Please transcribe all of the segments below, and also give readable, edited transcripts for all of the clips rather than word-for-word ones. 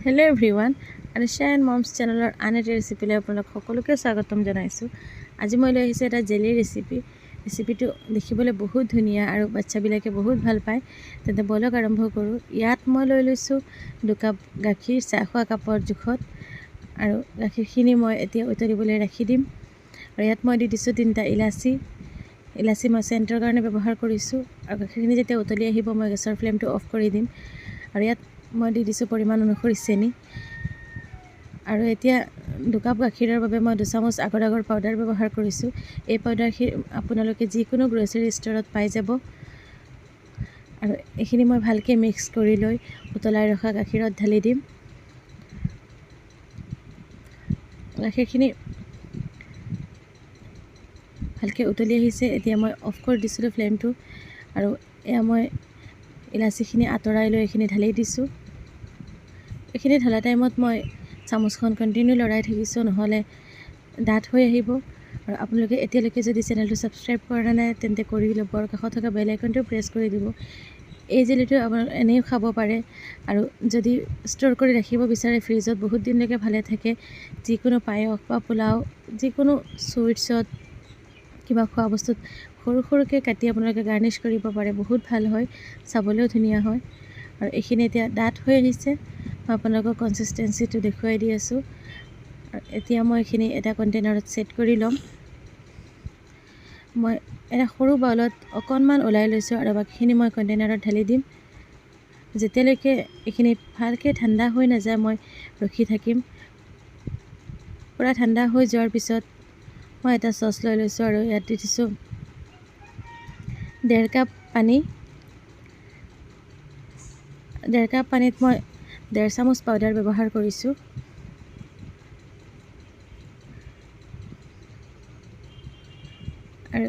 Hello everyone, Arusha and Mom's channel or another recipe le apnalok সকলোকে স্বাগতম জনাইছো। আজি মই লৈ আহিছো এটা জেলি ৰেচিপি। ৰেচিপিটো দেখিবলৈ বহুত ধুনিয়া আৰু বাচ্চাবিলাকে বহুত ভাল পায়। তেন্তে বলক আৰম্ভ কৰো। ইয়াত মই লৈ লৈছো 2 কাপ গাখীৰ চাহ খোৱা কাপৰ জোখত আৰু গাখীৰখিনি মই এতিয়া উতলিবলৈ ৰাখি দিম। আৰু ইয়াত মই দি দিছো 3টা ইলাচি মই চেণ্টৰ কাৰণে ব্যৱহাৰ কৰিছো। আৰু গাখীৰখিনি যেতিয়া উতলি আহিব মই গেছৰ ফ্লেমটো অফ কৰি দিম। আৰু ইয়াত মই দি দিছো পৰিমাণ অনুসৰি চেনি। আৰু এতিয়া 2 কাপ গাখীৰৰ বাবে মই 2 চামুচ আগৰ পাউডাৰ ব্যৱহাৰ কৰিছো। এই পাউডাৰ আপোনালোকে যিকোনো গ্ৰসাৰী ষ্টৰত পাই যাব। আৰু এইখিনি মই ভালকে মিক্স কৰি লৈ উতলাই ৰখা গাখীৰত ঢালি দিম। গাখীৰখিনি ভালকে উতলি আহিছে। এতিয়া মই অফ কৰি দিছিলো ফ্লেমটো। আৰু এয়া মই ইলাচিখিনি আতৰাই লৈ এইখিনি ঢালি দিছো। এইখিনি ঢলা টাইমত মই চামুচখন কন্টিনিউ লৰাই থাকিছো, নহলে ডাঠ হৈ আহিব। আৰু আপোনালোকে এতিয়ালৈকে যদি চেনেলটো সাবস্ক্ৰাইব কৰা নাই তেন্তে কৰি ল'ব আৰু কাষত থকা বেল আইকনটো প্ৰেছ কৰি দিব। এই জেলিটো আপোনালোকে এনেও খাব পাৰে আৰু যদি ষ্ট'ৰ কৰি ৰাখিব বিচাৰে ফ্ৰিজত বহুত দিনলৈকে ভালে থাকে। যিকোনো পায়স বা পোলাও, যিকোনো সুইটছত কিবা খোৱা বস্তুত সৰুকৈ কাটি আপোনালোকে গাৰ্নিশ কৰিব পাৰে, বহুত ভাল হয়, চাবলৈও ধুনীয়া হয়। আৰু এইখিনি এতিয়া ডাঠ হৈ আহিছে। মই আপোনালোকক কনসিস্টেন্সিটো দেখুৱাই দি আছো। আৰু এতিয়া মই এইখিনি এটা কণ্টেইনাৰত সেট কৰি ল'ম। মই এটা সৰু বাউলত অকণমান ওলাই লৈছো আৰু বাকিখিনি মই কণ্টেইনাৰত ঢালি দিম। যেতিয়ালৈকে এইখিনি ভালকৈ ঠাণ্ডা হৈ নাযায় মই ৰখি থাকিম। পুৰা ঠাণ্ডা হৈ যোৱাৰ পিছত মই এটা সস লৈ লৈছো আৰু ইয়াত দি দিছো 1.5 কাপ পানী। 1.5 কাপ পানীত মই 1.5 চামুচ পাউডাৰ ব্যৱহাৰ কৰিছো। আৰু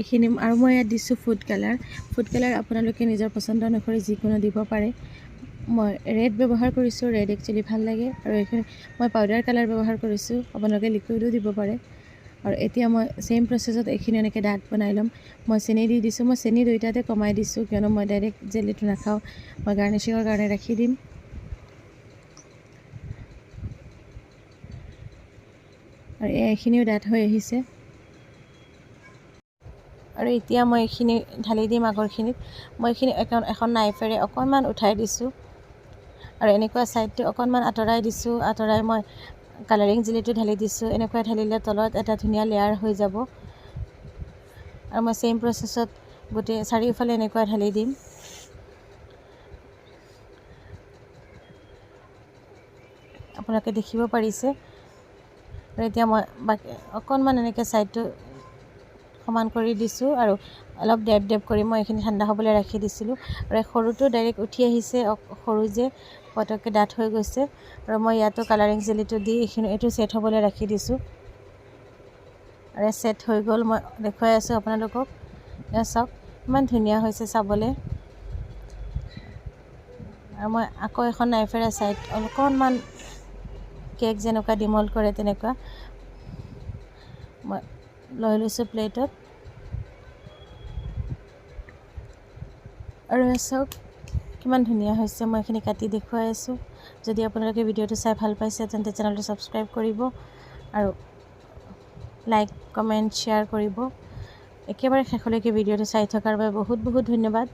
এইখিনি আৰু মই ইয়াত দিছো ফুড কালাৰ আপোনালোকে নিজৰ পছন্দ অনুসৰি যিকোনো দিব পাৰে। মই ৰেড ব্যৱহাৰ কৰিছো, ৰেড একচুয়ালি ভাল লাগে। আৰু এইখিনি মই পাউডাৰ কালাৰ ব্যৱহাৰ কৰিছো, আপোনালোকে লিকুইডো দিব পাৰে। আৰু এতিয়া মই সেম প্ৰসেছত এইখিনি এনেকৈ ডাঠ বনাই ল'ম। মই চেনি দি দিছো, মই চেনি দুইটাতে কমাই দিছো কিয়নো মই ডাইৰেক্ট জেলিটো নাখাওঁ, মই গাৰ্নিশিঙৰ কাৰণে ৰাখি দিম। আৰু এইখিনিও ডাঠ হৈ আহিছে। আৰু এতিয়া মই এইখিনি ঢালি দিম আগৰখিনিত। মই এইখিনি এখন নাইফেৰে অকণমান উঠাই দিছো আৰু এনেকুৱা সাইডটো অকণমান আঁতৰাই দিছো। আঁতৰাই মই কালাৰিং জেলিটো ঢালি দিছো। এনেকুৱা ঢালিলে তলত এটা ধুনীয়া লেয়াৰ হৈ যাব। আৰু মই সেম প্ৰসেছত গোটেই চাৰিওফালে এনেকুৱা ঢালি দিম। আপোনালোকে দেখিব পাৰিছে। আৰু এতিয়া মই অকণমান এনেকৈ সাইডটো সমান কৰি দিছো আৰু অলপ ডেপ কৰি মই এইখিনি ঠাণ্ডা হ'বলৈ ৰাখি দিছিলো। আৰু সৰুটো ডাইৰেক্ট উঠি আহিছে, সৰু যে পটককৈ ডাঠ হৈ গৈছে। আৰু মই ইয়াতো কালাৰিং জেলিটো দি এইটো সেট হ'বলৈ ৰাখি দিছো। আৰু সেট হৈ গ'ল, মই দেখুৱাই আছো আপোনালোকক। এয়া চাওক ইমান ধুনীয়া হৈছে চাবলৈ। আৰু মই আকৌ এখন নাইফেৰে সাইড অকণমান কেক যেনেকুৱা ডিমল্ড কৰে তেনেকুৱা মই লৈ লৈছো প্লেটত। আৰু চাওক কিমান ধুনীয়া হৈছে। মই এইখিনি কাটি দেখুৱাই আছো। যদি আপোনালোকে ভিডিঅ'টো চাই ভাল পাইছে তেন্তে চেনেলটো সাবস্ক্ৰাইব কৰিব আৰু লাইক, কমেণ্ট, শ্বেয়াৰ কৰিব। একেবাৰে শেষলৈকে ভিডিঅ'টো চাই থকাৰ বাবে বহুত ধন্যবাদ।